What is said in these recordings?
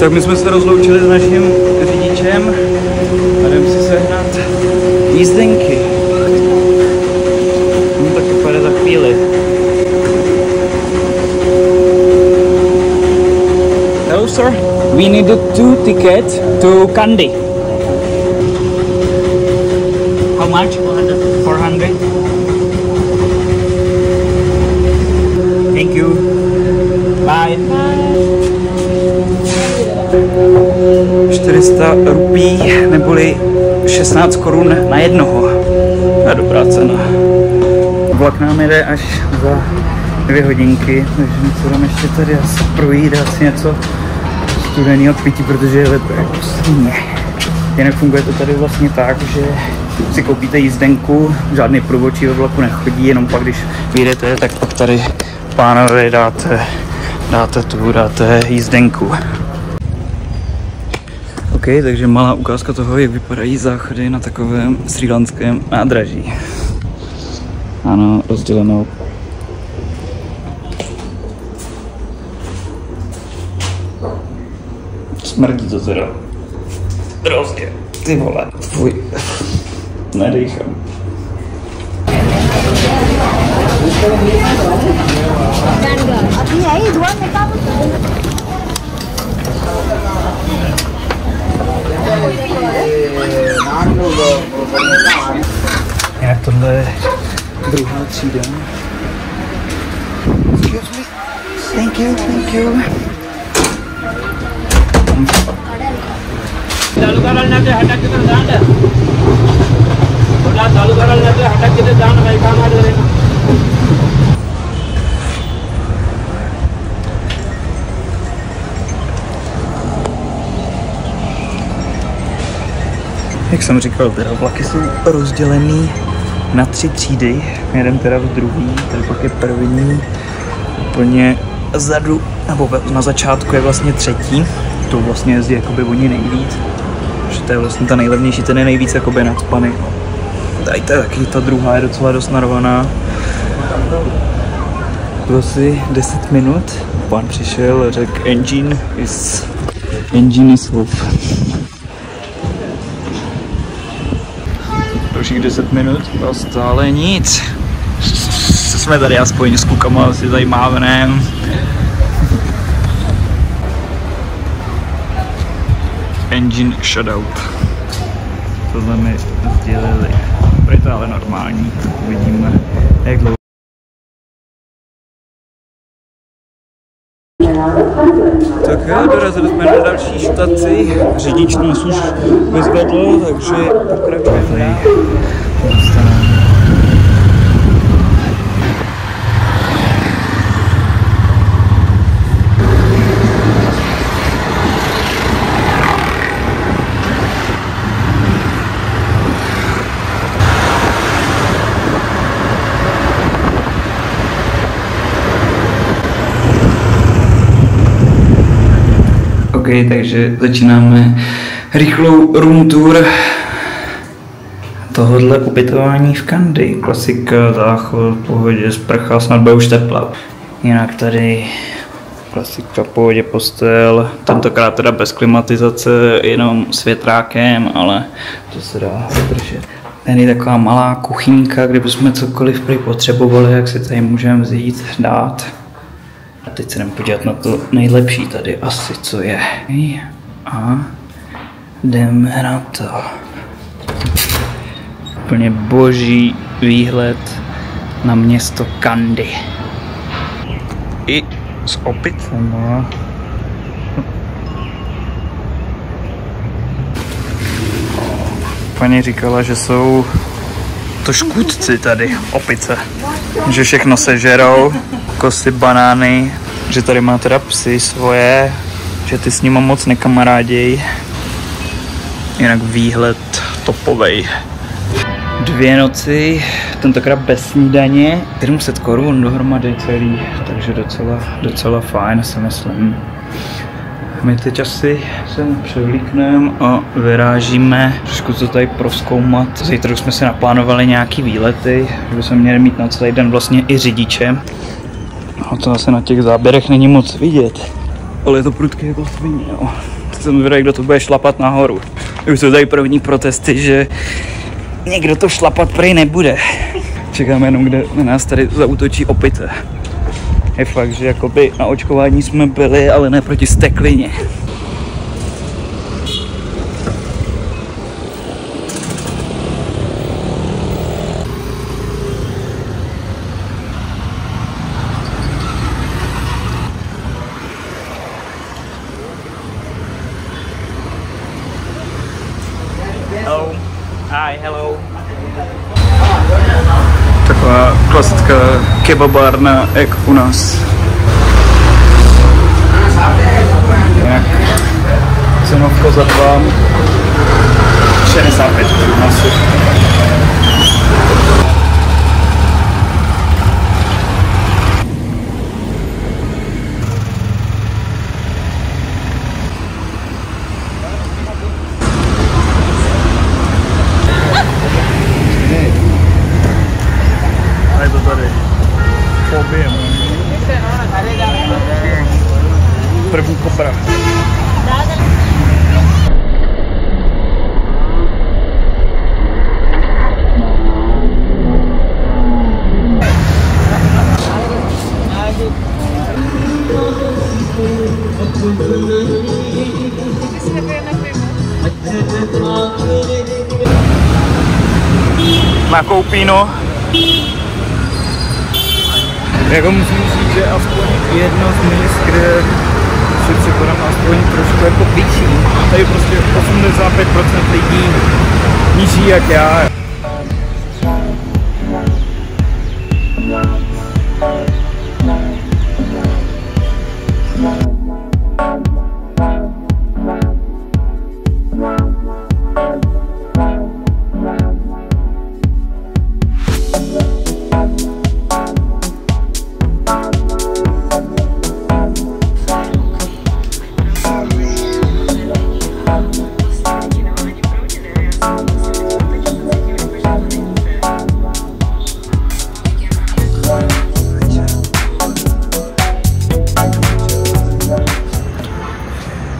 Tak my jsme se rozloučili s naším řidičem a jdeme si sehnat jízdenky. No tak to půjde za chvíli. Hello sir, we needed 2 tickets to Kandy. How much? 400. Thank you. Bye. 400 rupí neboli 16 korun na jednoho. A dobrá cena. Vlak nám jede až za 2 hodinky, takže něco dám ještě tady asi projít, asi něco studeného pití, protože je lepší jako svině. Jinak funguje to tady vlastně tak, že si koupíte jízdenku, žádný průvodčí ve vlaku nechodí, jenom pak když vyjdete, tak pak tady pánové dáte jízdenku. OK, takže malá ukázka toho, jak vypadají záchody na takovém srílanském nádraží. Ano, rozdělenou. Smrdí to teda. Hrozně. Ty vole. Fuj. Nedejchám. Jinak tohle je druhá třída. Excuse me. Thank you, thank you. चालू करायला नाही हटक तिकडे जाण तुला चालू करायला नाही हटक तिकडे जाण काय काम आहे रे. Jak jsem říkal, teda vlaky jsou rozdělený na 3 třídy. Jeden teda v druhý, tady pak je první. Úplně zadu, nebo na začátku je vlastně třetí. To vlastně jezdí jakoby oni nejvíc. Že to je vlastně ta nejlevnější, ten je nejvíc jakoby nacpaný. Tady taky ta druhá je docela dost narvaná. Bylo asi 10 minut. Pán přišel a řekl engine is off. Dalších 10 minut a stále nic. Jsme tady aspoň s klukama si tady mávnem. Engine shutout. Tohle mi sdělili. Je to ale normální. Uvidíme, jak dlouho. Tak jo, dorazili jsme na další štaci. Řidič nás už vyzvedl, takže pokračujeme. OK, takže začínáme rychlou room tour tohohle ubytování v Kandy. Klasika, záchod, pohodě, sprcha, snad bude už tepla. Jinak tady klasika, pohodě, postel, tentokrát teda bez klimatizace, jenom s větrákem, ale to se dá vydržet. Tady je taková malá kuchyňka, kde bychom cokoliv potřebovali, jak si tady můžeme vzít, dát. A teď se jdeme podívat na to nejlepší tady asi, co je. A jdeme na to. Úplně boží výhled na město Kandy. I s opicema. Paní říkala, že jsou to škůdci tady, opice. Že všechno sežerou, kosy, banány, že tady má teda psy svoje, že ty s nima moc nekamaráděj. Jinak výhled topovej. 2 noci, tentokrát bez snídaně, 700 korun dohromady celý, takže docela fajn, si myslím. My teď asi se převlíkneme a vyrážíme trošku to tady prozkoumat. Zítra už jsme si naplánovali nějaký výlety, že bychom měli mít na celý den vlastně i řidiče. A to asi na těch záběrech není moc vidět, ale je to prudký jako svině, jo. jsem zvědavý, kdo to bude šlapat nahoru. Už jsou tady první protesty, že někdo to šlapat prej nebude. Čekáme jenom, kde na nás tady zaútočí opice. Je fakt, že jakoby na očkování jsme byli, ale ne proti steklině. Hello. Hi, hello. Taková klasická kebabárna, jak u nás. Jak cenovko za 2 65 asi. První kopra. Na Koupíno. Jako musím říct, že aspoň jedno z míst, kde si připadám aspoň trošku jako blížší. Tady prostě 85% lidí nižší jak já.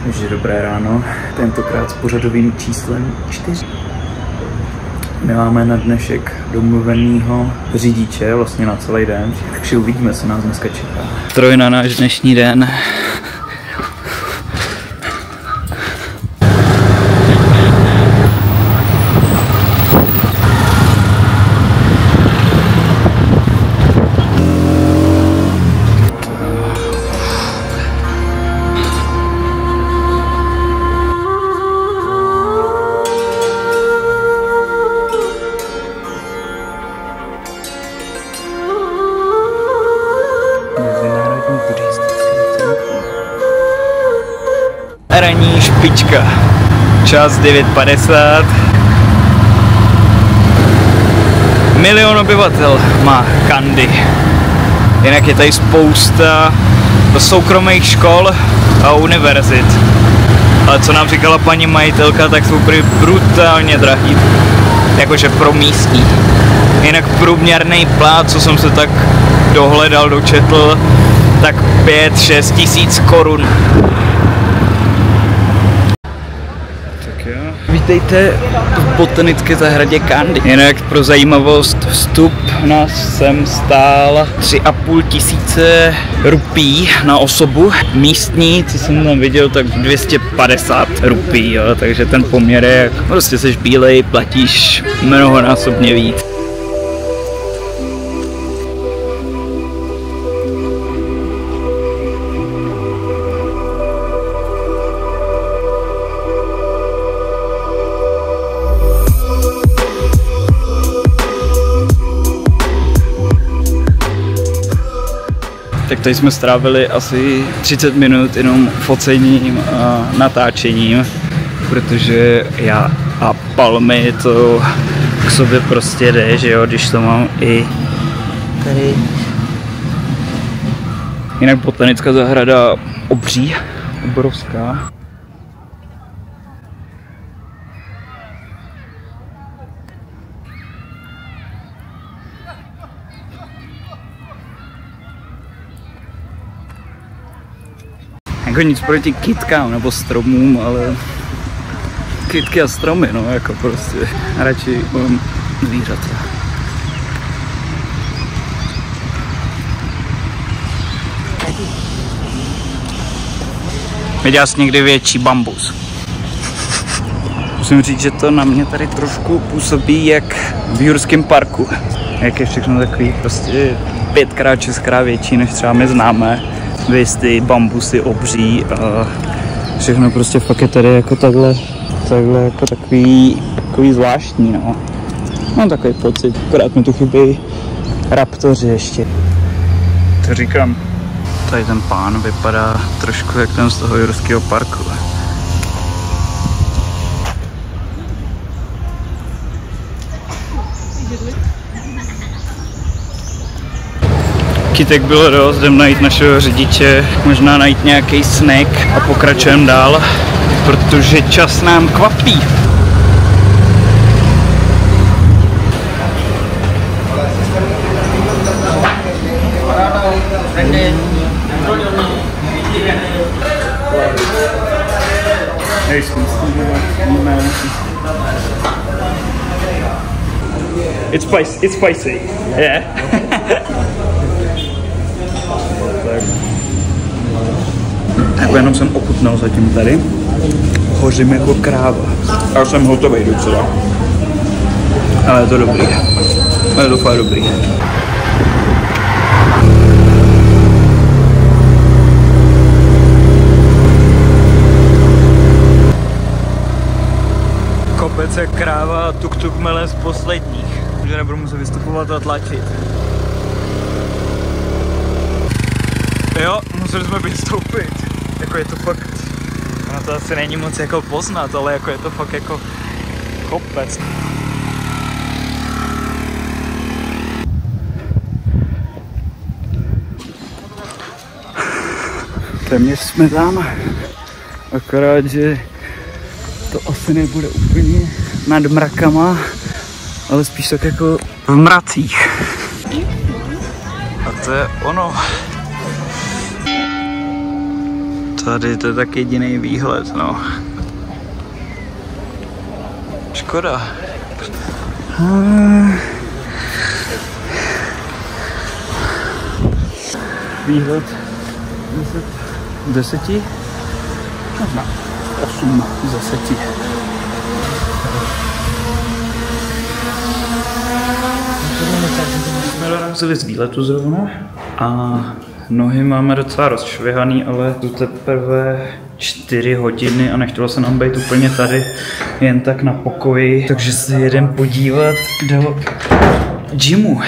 Už je dobré ráno, tentokrát s pořadovým číslem 4. My máme na dnešek domluvenýho řidiče vlastně na celý den, takže uvidíme, co nás dneska čeká. Stroj na náš dnešní den. Ranní špička. Čas 9:50. 1 000 000 obyvatel má Kandy. Jinak je tady spousta soukromých škol a univerzit. Ale co nám říkala paní majitelka, tak jsou brutálně drahý. Jakože pro místní. Jinak průměrný plát, co jsem se tak dohledal, dočetl, tak 5-6 tisíc korun. Vítejte v botanické zahradě Kandy. Jinak pro zajímavost, vstup nás sem stál 3,5 tisíce rupí na osobu. Místní, co jsem tam viděl, tak 250 rupí, jo, takže ten poměr je, jak prostě seš bílej, platíš mnohonásobně víc. Tak tady jsme strávili asi 30 minut jenom focením a natáčením, protože já a palmy to k sobě prostě jde, že jo, když to mám i tady. Jinak botanická zahrada obří, obrovská. Jako nic proti kytkám nebo stromům, ale kytky a stromy, no jako prostě. Radši mám zvířata. Viděl jsi někdy větší bambus? Musím říct, že to na mě tady trošku působí jak v Jurském parku. Jak je všechno takový prostě 5x, 6x větší, než třeba my známe. Víš, ty bambusy obří a všechno prostě fakt je tady jako takhle jako takový zvláštní, no. Mám takový pocit, akorát mi tu chybí raptoři ještě. To říkám. Tady ten pán vypadá trošku jak ten z toho Jurského parku. Kytek bylo dost, jdem najít našeho řidiče, možná najít nějaký snack a pokračujeme dál, protože čas nám kvapí. It's spicy. Yeah. Jako jenom jsem ochutnal zatím tady. Hořím jako kráva. A jsem hotový docela. Ale je to dobrý. Ale je to fakt dobrý. Kopec jak kráva a tuk-tuk mele z posledních. Že nebudu muset vystupovat a tlačit. Jo, museli jsme vystoupit. Jako je to fakt, ono to asi není moc jako poznat, ale jako je to fakt jako kopec. Téměř jsme tam, akorát, že to asi nebude úplně nad mrakama, ale spíš tak jako v mracích. A to je ono. Tady to je tak jediný výhled, no. Škoda. Výhled 10? Možná 8 z 10. Jsme dorazili z výletu zrovna a nohy máme docela rozšvihaný, ale tu teprve 4 hodiny a nechtělo se nám být úplně tady jen tak na pokoji, takže se jedem podívat do gymu.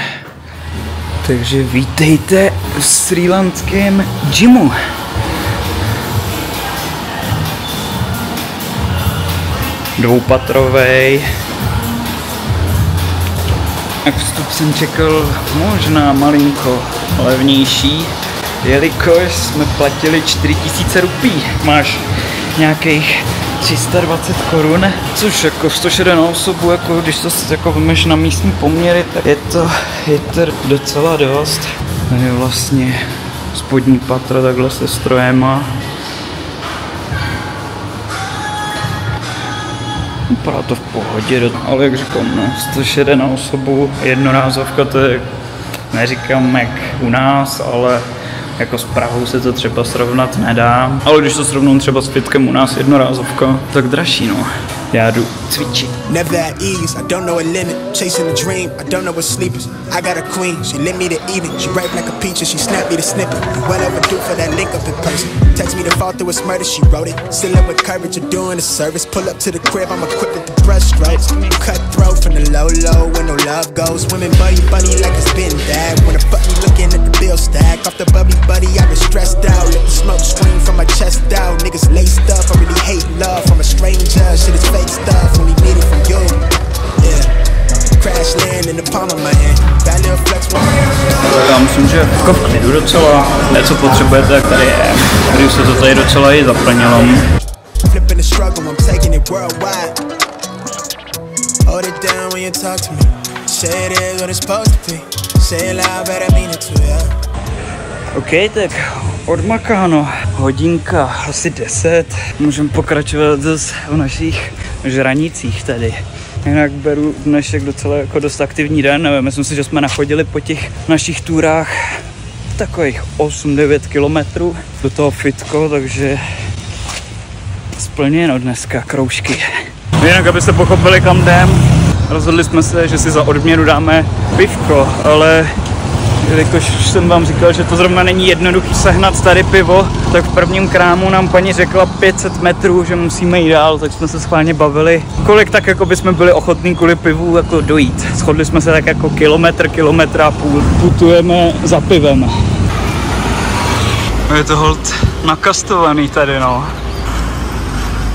Takže vítejte v srílanském gymu. Dvoupatrovej. Jak vstup jsem čekal možná malinko levnější, jelikož jsme platili 4000 rupí. Máš nějakých 320 korun, což jako 160 na osobu, jako když to jako vemeš na místní poměry, tak je to docela dost. Tady je vlastně spodní patro takhle se strojema. Vypadá to v pohodě, ale jak říkám, no, 160 na osobu, jednorázovka, to je, neříkám jak u nás, ale jako s Prahou se to třeba srovnat nedá. Ale když to srovnám třeba s fitkem u nás jednorázovka, tak dražší, no. Já jdu cvičit. Never at ease, I don't know a limit. Chasing a dream, I don't know what sleep is. I got a queen, she lit me to evening. She ripe like a peach and she snapped me the snippet. You well overdue for that link up in person. Text me to fall through a murder, she wrote it. Still up with courage, you're doing a service. Pull up to the crib, I'm equipped with the brush stripes. Cutthroat from the low, where no love goes. Women buddy like it's been that. When the fuck me looking at the bill stack. Off the buddy, I've been stressed out. Let the smoke scream from my chest out. Niggas laced up, I really hate love from a stranger. Shit is fake stuff, only need it from you. Yeah. Crash land in the palm of my hand. That little flex one. Já myslím, že jako v klidu docela. Něco potřebujete, jak tady je. Když se to tady docela i zaplnilo. Flipping the struggle, I'm taking it worldwide. Hold it down when you talk to me. Say it is what it's supposed to be. Say it loud, but I mean it too, yeah. OK, tak odmakáno. hodinka asi 10. Můžeme pokračovat zase v našich žranicích tady. Jinak beru dnešek docela jako dost aktivní den. Myslím si, že jsme nachodili po těch našich túrách takových 8-9 kilometrů do toho fitko, takže splněno dneska kroužky. Jinak, abyste pochopili, kam jdem, rozhodli jsme se, že si za odměnu dáme pivko, ale jelikož jsem vám říkal, že to zrovna není jednoduchý sehnat tady pivo, tak v prvním krámu nám paní řekla 500 metrů, že musíme jít dál, tak jsme se schválně bavili, kolik tak jako bychom byli ochotní kvůli pivu jako dojít. Shodli jsme se tak jako kilometr a půl. Putujeme za pivem. Je to holt nakastovaný tady, no.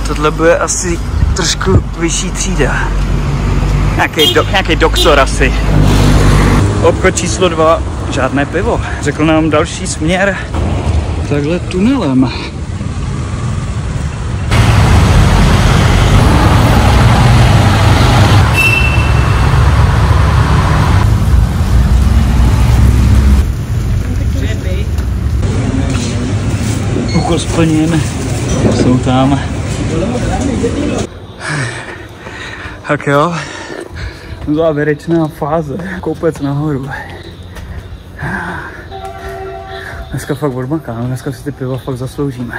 Tohle bude asi trošku vyšší třída. Nějaký doktor asi. Obchod číslo 2, žádné pivo. Řekl nám další směr takhle tunelem. Úkol splněn. Jsou tam. Tak jo. Závěrečná fáze, koupec nahoru. Dneska fakt odmakám, dneska si ty piva fakt zasloužíme.